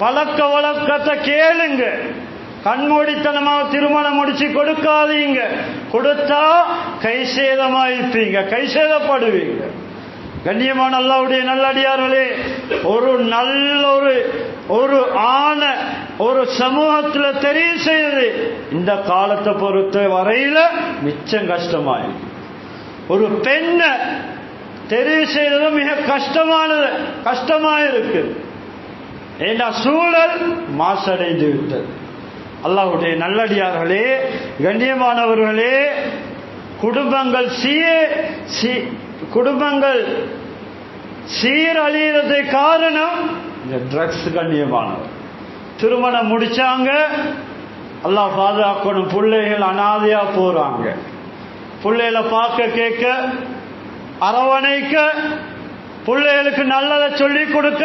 பழக்க வழக்கத்தை கேளுங்க. கண்மூடித்தனமாக திருமணம் முடிச்சு கொடுக்காதீங்க. கொடுத்தா கைசேதமாயிருப்பீங்க, கைசேதப்படுவீங்க. கண்ணியமான அல்லாஹ்வுடைய நல்லடியார்களே, ஒரு நல்ல ஒரு ஆண ஒரு சமூகத்தில் தெரிவு செய்து இந்த காலத்தை பொறுத்த வரையில மிச்சம் கஷ்டமாயிருக்கு. ஒரு பெண்ணை தெரிவு செய்தது மிக கஷ்டமாயிருக்கு. ஏன்னா சூழல் மாசடைந்து விட்டது. அல்லாஹ்வுடைய நல்லடியார்களே, கண்ணியமானவர்களே, குடும்பங்கள் சீரழியது காரணம் இந்த ட்ரக்ஸ். கண்ணியமானவர் திருமணம் முடிச்சாங்க, அல்லாஹ் பாதுகாக்கணும், பிள்ளைகள் அனாதையா போறாங்க. பிள்ளைகளை பார்க்க கேட்க அரவணைக்க பிள்ளைகளுக்கு நல்லதை சொல்லிக் கொடுக்க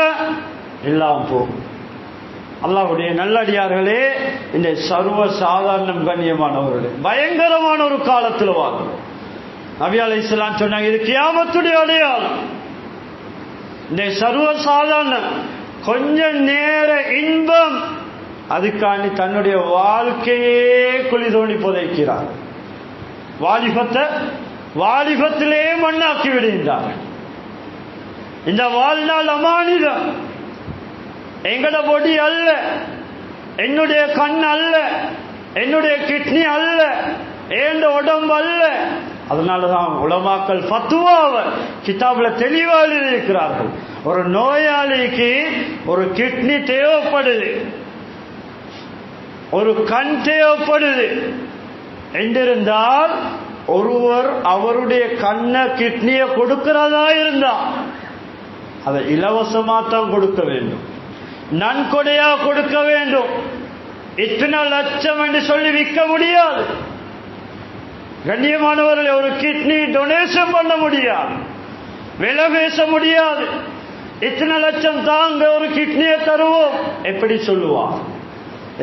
எல்லாம் போகும். அல்லாஹ்வுடைய நல்லடியார்களே, இந்த சர்வ சாதாரணம் கண்ணியமானவர்களே, பயங்கரமான ஒரு காலத்தில் வாழ்றோம். நபி அலைஹிஸ்ஸலாம் சொன்னாங்க, இது கியாமத்துடைய அடையாளம். இந்த சர்வ சாதாரணம் கொஞ்ச நேர இன்பம், அதுக்காண்டி தன்னுடைய வாழ்க்கையே குழி தோண்டி புதைக்கிறார். வாலிபத்திலே மண்ணாக்கி விடுகின்றார். இந்த வாழ்நாள் அமானிதம். எங்கட பொடி அல்ல, என்னுடைய கண் அல்ல, என்னுடைய கிட்னி அல்ல, ஏண்ட உடம்பு அல்ல. அதனாலதான் உலமாக்கள் ஃபத்வாவை கிதாபுல தெளிவாக இருக்கிறார்கள். ஒரு நோயாளிக்கு ஒரு கிட்னி தேவைப்படுது, ஒரு கண் தேவைப்படுது என்றிருந்தால் ஒருவர் அவருடைய கண்ணை கிட்னியை கொடுக்கிறதா இருந்தா அதை இலவசமா தான் கொடுக்க வேண்டும், நன்கொடையா கொடுக்க வேண்டும். இத்தனை லட்சம் என்று சொல்லி விற்க முடியாது. கண்ணியமானவர்களை, ஒரு கிட்னி டொனேஷன் பண்ண முடியாது, விலை பேச முடியாது. இத்தனை லட்சம் தாங்க ஒரு கிட்னியை தருவோம் எப்படி சொல்லுவார்?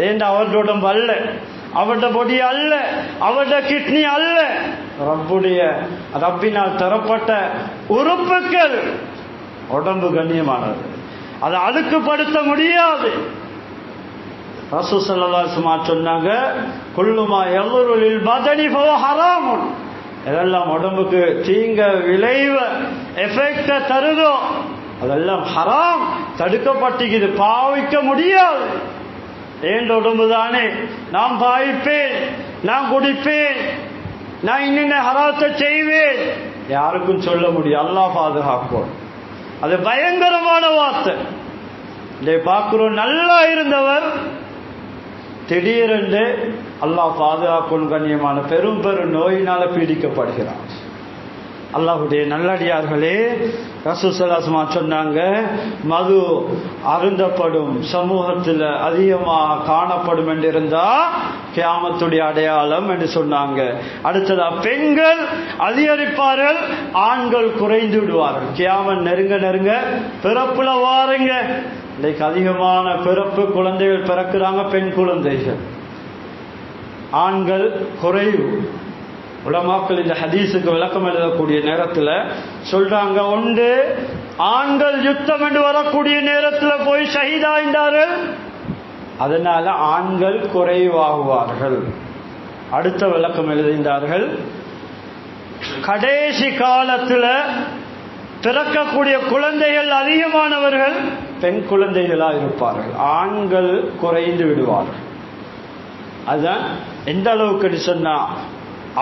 ஏன் அவருடைய உடம்பு அல்ல, அவருடைய பொடி அல்ல, அவருடைய கிட்னி அல்ல, ரப்பினால் தரப்பட்ட உறுப்புகள் உடம்பு. கண்ணியமானது, அதை அழுக்குப்படுத்த முடியாது. ரசூல் ஸல்லல்லாஹு அலைஹி வஸல்லம் சொன்னாங்க, குல்லுமா யதுருல் பதனி ஃபஹுவ ஹராமுன். இதெல்லாம் உடம்புக்கு தீங்க விளைவ எஃபெக்ட தருதோ அதெல்லாம் ஹராம், தடுக்கப்பட்டிருக்குது, பாவிக்க முடியாது. ஏன் உடம்பு தானே, நான் பாவிப்பேன், நான் குடிப்பேன், நான் இன்னென்ன ஹராத்தை செய்வேன், யாருக்கும் சொல்ல முடியும். அல்லாஹ் பாதுகாப்போம். அது பயங்கரமான வார்த்தை. இதை பார்க்கிறோம், நல்லா இருந்தவர் திடீரென்று அல்லாஹ் பாதுகாக்கும் கண்ணியமான பெரும் நோயினால பீடிக்கப்படுகிறார். அல்லாஹ்வுடைய நல்லடியார்களே, ரசூல் ஸல்லல்லாஹு அலைஹி வஸல்லம் சொன்னாங்க, மது அருந்தப்படும் சமூகத்தில் அதிகமாக காணப்படும் என்று இருந்தா கியாமத்துடைய அடையாளம் என்று சொன்னாங்க. அடுத்ததா பெண்கள் அதிகரிப்பார்கள், ஆண்கள் குறைந்து விடுவார்கள். கியாமத் நெருங்க நெருங்க பிறப்புல வாருங்க. இன்னைக்கு அதிகமான பிறப்பு, குழந்தைகள் பிறக்கிறாங்க, பெண் குழந்தைகள், ஆண்கள் குறைவு. உலமாக்கள் இந்த ஹதீஸுக்கு விளக்கம் எழுதக்கூடிய நேரத்தில் சொல்றாங்க, ஒன்று ஆண்கள் யுத்தம் என்று வரக்கூடிய நேரத்தில் போய் ஷஹீதாயின்றார்கள், அதனால ஆண்கள் குறைவாகுவார்கள். அடுத்த விளக்கம் எழுதினார்கள், கடைசி காலத்தில் பிறக்கக்கூடிய குழந்தைகள் அதிகமானவர்கள் பெண் குழந்தைகளாக இருப்பார்கள், ஆண்கள் குறைந்து விடுவார்கள். அதுதான் எந்த அளவுக்கு சொன்னா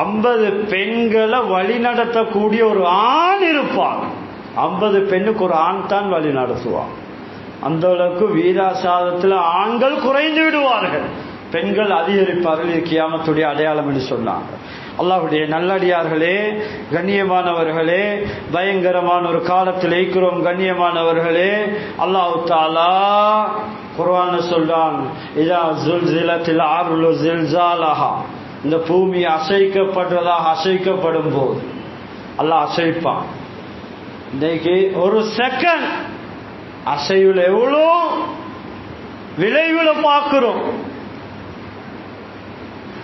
50 பெண்களை வழி நடத்தக்கூடிய ஒரு ஆண் இருப்பார், 50 பெண்ணுக்கு ஒரு ஆண் தான் வழி நடத்துவார். அந்த அளவுக்கு வீராசாதத்தில் ஆண்கள் குறைந்து விடுவார்கள், பெண்கள் அதிகரிப்பார்கள். இது கியாமத்துடைய அடையாளம் என்று சொன்னாங்க. அல்லாஹ்வுடைய நல்லடியார்களே, கண்ணியமானவர்களே, பயங்கரமான ஒரு காலத்தில் இருக்கிறோம். கண்ணியமானவர்களே, அல்லாஹ் தஆலா குர்ஆன்ல சொல்றான், இதா ஸுல்ஸிலத்தில் அர்து ஸில்ஸாலஹா, இந்த பூமி அசைக்கப்படுறதாக அசைக்கப்படும் போது அல்லாஹ் அசைப்பான். இன்றைக்கு ஒரு செகண்ட் அசைவில் எவ்வளோ விளைவில் பார்க்கிறோம்.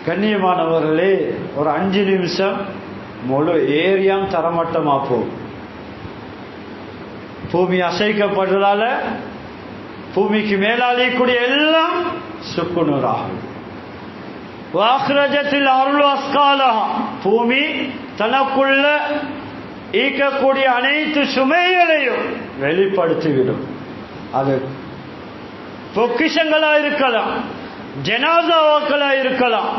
கண்ணியமானவர்களே, ஒரு 5 நிமிஷம் முழு ஏரியாம் தரமட்டமா போகும். பூமி அசைக்கப்படுறதால பூமிக்கு மேலாளிக்கூடிய எல்லாம் சுக்குநூறாகும். வாக்ரஜத்தில் அருள் அஸ்காலா, பூமி தனக்குள்ள ஈக்கக்கூடிய அனைத்து சுமைகளையும் வெளிப்படுத்திவிடும். அது பொக்கிஷங்களா இருக்கலாம், ஜனாசாவாக்களா இருக்கலாம்,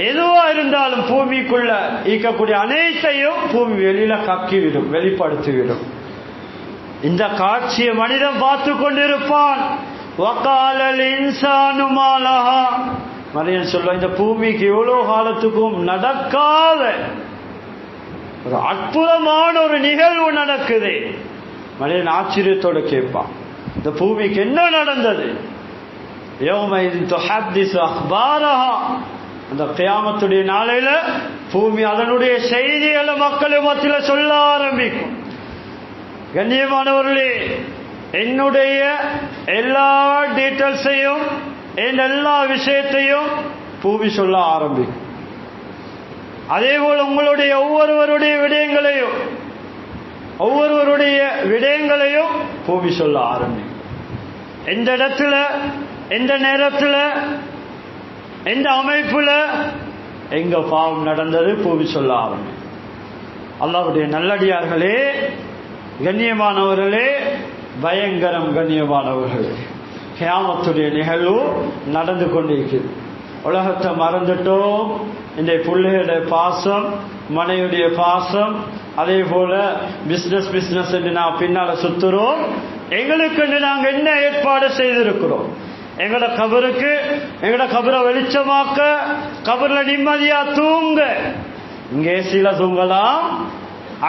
எதுவா இருந்தாலும் பூமிக்குள்ள ஈக்கக்கூடிய அனைத்தையும் பூமி வெளியில கக்கிவிடும், வெளிப்படுத்திவிடும். இந்த காட்சியை மனிதன் பார்த்து கொண்டிருப்பான். வகாலல் இன்சானு மா லஹா, மனிதன் சொல்ல இந்த பூமிக்கு எவ்வளவு காலத்துக்கும் நடக்காத ஒரு அற்புதமான ஒரு நிகழ்வு நடக்குது. மனிதன் ஆச்சரியத்தோடு கேட்பான், இந்த பூமிக்கு என்ன நடந்தது? யௌமைதின் துஹத்திஸு அக்பாரஹா, அந்த கியாமத்துடைய நாளையில பூமி அதனுடைய செய்திகளை மக்கள் மத்தியில் சொல்ல ஆரம்பிக்கும். கண்ணியமானவர்களே, என்னுடைய எல்லா டீட்டெயில்ஸையும் எல்லா விஷயத்தையும் பூமி சொல்ல ஆரம்பிக்கும். அதே போல் உங்களுடைய ஒவ்வொருவருடைய விடயங்களையும் பூமி சொல்ல ஆரம்பிக்கும். எந்த இடத்துல, எந்த நேரத்துல, எந்த அமைப்புல எங்க பாவம் நடந்தது பூமி சொல்ல ஆரம்பிக்கும். அல்லாஹ்வுடைய நல்லடியார்களே, கண்ணியமானவர்களே, பயங்கரம். கண்ணியமானவர்களே, கியாமத்துடைய நிகழ்வு நடந்து கொண்டிருக்கிறது. உலகத்தை மறந்துட்டோம். இந்த பிள்ளைகளுடைய பாசம், மனைவியுடைய பாசம், அதே போல பிசினஸ் என்று நான் பின்னால சுத்துறோம். எங்களுக்கு நாங்க என்ன ஏற்பாடு செய்திருக்கிறோம்? எங்களோட கபரை வெளிச்சமாக்க, கபர்ல நிம்மதியா தூங்க. இங்கே சில தூங்கலாம்,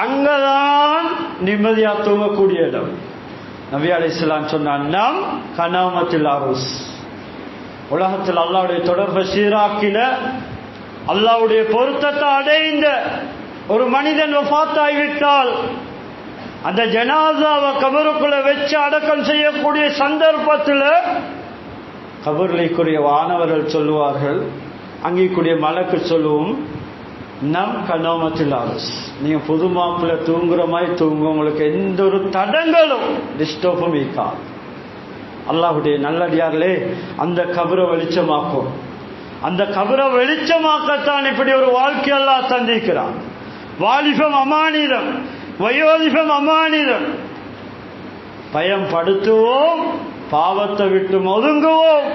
அங்கதான் நிம்மதியா தூங்கக்கூடிய இடம். நபி அலைஹிஸ்ஸலாம் சொன்னான், கனாமத்தில் அருஸ், உலகத்தில் அல்லாஹ்வுடைய தொடர்பை சீராக்கின, அல்லாஹ்வுடைய பொருத்தத்தை அடைந்த ஒரு மனிதன் வஃபாத்தாகிவிட்டால் அந்த ஜனாசாவை கபருக்குள்ள வச்சு அடக்கம் செய்யக்கூடிய சந்தர்ப்பத்தில் கபர்லைக்குரிய வானவர்கள் சொல்லுவார்கள், அங்கேக்கூடிய மலக்கு சொல்லுவோம், நம் கனோமத்தில் அரசு, நீங்க புது மாப்பிள்ள தூங்குற மாதிரி தூங்க, உங்களுக்கு எந்த ஒரு தடங்களும் டிஸ்டர்பும் இருக்காது. அல்லாஹ்வுடைய நல்லடியார்களே, அந்த கபரை வெளிச்சமாக்கும். அந்த கபரை வெளிச்சமாக்கத்தான் இப்படி ஒரு வாழ்க்கை அல்லாஹ் தந்திக்கிறான். வாலிபம் அமானிதம், வயோதிபம் அமானிதம். பயம் படுத்துவோம், பாவத்தை விட்டு ஒதுங்குவோம்.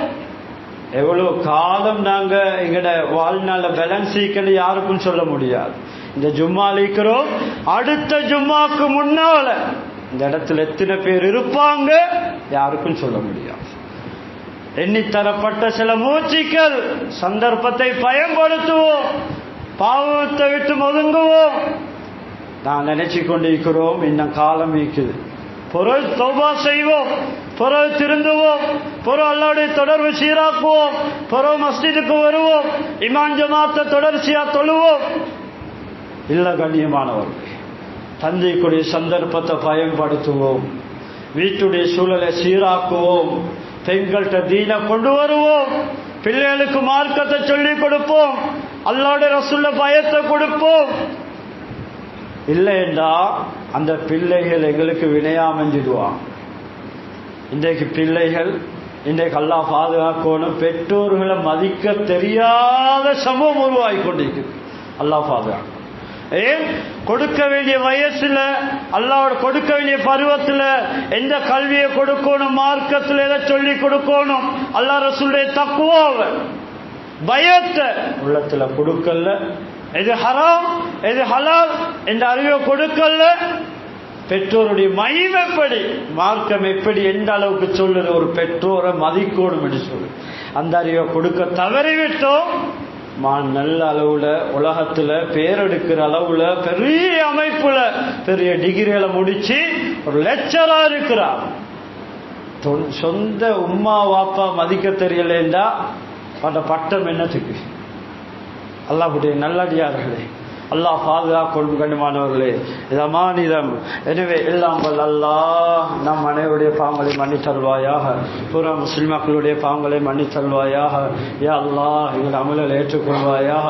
எவ்வளவு காலம் நாங்க எங்கட வாழ்நாள பேலன்ஸ் யாருக்கும் சொல்ல முடியாது. இந்த ஜும்மா இருக்கிறோம், அடுத்த ஜும்மாக்கு முன்னால இந்த இடத்துல எத்தனை பேர் இருப்பாங்க யாருக்கும் சொல்ல முடியாது. எண்ணித்தரப்பட்ட சில மூச்சுக்கள், சந்தர்ப்பத்தை பயன்படுத்துவோம், பாவத்தை விட்டு ஒதுங்குவோம். நான் நினைச்சு கொண்டிருக்கிறோம், இன்னும் காலம் இருக்குது, பொருள் தௌபா செய்வோம், பொருள் திருந்துவோம், பொருள் அல்லாஹ்வுடைய தொடர்பு சீராக்குவோம், பொருள் மஸ்ஜிதுக்கு வருவோம், இமாம் ஜமாத்தை தொடர்ச்சியா தொழுவோம். இல்ல கண்ணியமானவர்கள், தந்தைக்குரிய சந்தர்ப்பத்தை பயன்படுத்துவோம், வீட்டுடைய சூழலை சீராக்குவோம், பெண்கள்கிட்ட தீன கொண்டு வருவோம், பிள்ளைகளுக்கு மார்க்கத்தை சொல்லிக் கொடுப்போம், அல்லாஹ்வுடைய ரசூலுடைய பயத்தை கொடுப்போம். இல்லைண்டா அந்த பிள்ளைகள் எங்களுக்கு வினையாமஞ்சிடுவான். இன்றைக்கு பிள்ளைகள், இன்றைக்கு அல்லாஹ் பாதுகாக்கணும், பெற்றோர்களை மதிக்க தெரியாத சமூகம் உருவாகி கொண்டிருக்குது. அல்லாஹ் பாதுகாக்க. ஏன் கொடுக்க வேண்டிய வயசுல, அல்லாஹ்வோட கொடுக்க வேண்டிய பருவத்துல எந்த கல்வியை கொடுக்கணும், மார்க்கத்தில் எதை சொல்லி கொடுக்கணும், அல்லாஹ் ரசூலுடைய தக்வாவை, பயத்தை உள்ளத்துல கொடுக்கல, எது ஹராம் எது ஹலால் என்ற அறிவை கொடுக்கல. பெற்றோருடைய மகிமை எப்படி, மார்க்கம் எப்படி, எந்த அளவுக்கு சொல்லுது, ஒரு பெற்றோரை மதிக்கணும் என்று சொல்லு, அந்த அறிவை கொடுக்க தவறிவிட்டோம். நல்ல அளவுல உலகத்துல பேரெடுக்கிற அளவுல பெரிய அமைப்புல பெரிய டிகிரிகளை முடிச்சு ஒரு லெக்சரா இருக்கிறார். சொந்த உம்மா வாப்பா மதிக்க தெரியலா அந்த பட்டம் என்னத்துக்கு? அல்லாஹ்வுடைய நல்லடியார்களே, அல்லாஹ் பாதுகாக்கும் கண்ணியமானவர்களே, இது அமானிதம். எனவே எல்லாம் வல்ல அல்லாஹ் நம் அனைவருடைய பாவங்களை மன்னித்தருள்வாயாக, பூரா முஸ்லிம் மக்களுடைய பாவங்களை மன்னித்தருள்வாயாக. யா அல்லாஹ் எங்கள் அமலை ஏற்றுக்கொள்வாயாக.